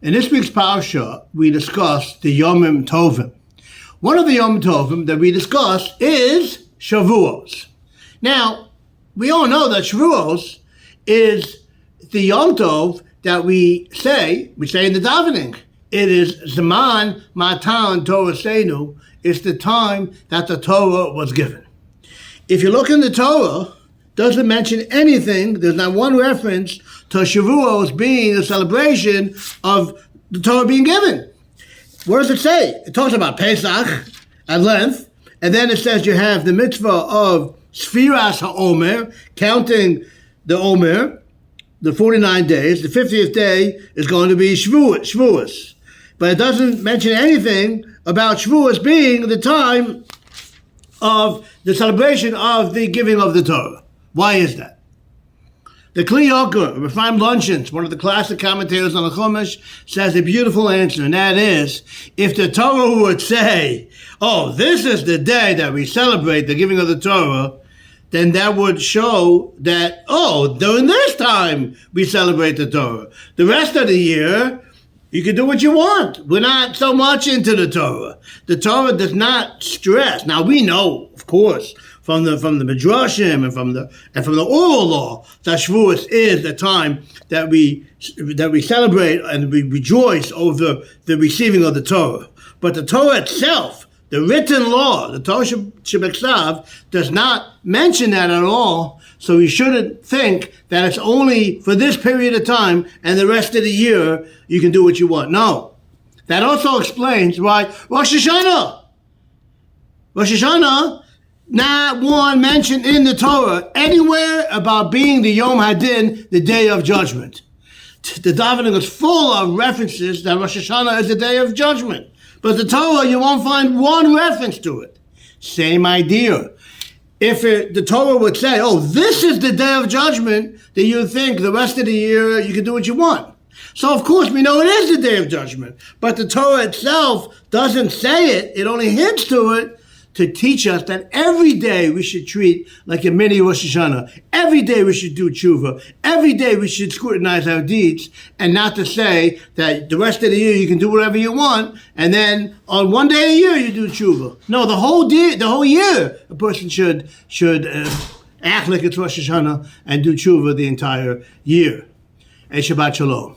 In this week's Parsha, we discuss the Yomim Tovim. One of the Yom Tovim that we discuss is Shavuos. Now, we all know that Shavuos is the Yom Tov that we say in the davening. It is Zaman Matan Torah Seinu. It's the time that the Torah was given. If you look in the Torah, it doesn't mention anything. There's not one reference to Shavuos being a celebration of the Torah being given. What does it say? It talks about Pesach at length, and then it says you have the mitzvah of Sfiras HaOmer, counting the Omer, the 49 days. The 50th day is going to be Shavuos. But it doesn't mention anything about Shavuos being the time of the celebration of the giving of the Torah. Why is that? The Kli Yakar, Refaim Luncheons, one of the classic commentators on the Chumash, says a beautiful answer, and that is, if the Torah would say, this is the day that we celebrate the giving of the Torah, then that would show that, during this time we celebrate the Torah. The rest of the year, you can do what you want. We're not so much into the Torah. The Torah does not stress. Now we know, of course, from the Midrashim and from the oral law, that Shavuos is the time that we celebrate and we rejoice over the receiving of the Torah. But the Torah itself, the written law, the Torah Shebeksav, does not mention that at all. So we shouldn't think that it's only for this period of time and the rest of the year you can do what you want. No. That also explains why Rosh Hashanah, not one mentioned in the Torah anywhere about being the Yom Hadin, the day of judgment. The davening is full of references that Rosh Hashanah is the day of judgment. But the Torah, you won't find one reference to it. Same idea. If the Torah would say, this is the day of judgment, then you think the rest of the year you can do what you want. So of course we know it is the day of judgment. But the Torah itself doesn't say it. It only hints to it to teach us that every day we should treat like a mini Rosh Hashanah. Every day we should do tshuva. Every day we should scrutinize our deeds, and not to say that the rest of the year you can do whatever you want, and then on one day a year you do tshuva. No, the whole year a person should act like it's Rosh Hashanah and do tshuva the entire year. Shabbat Shalom.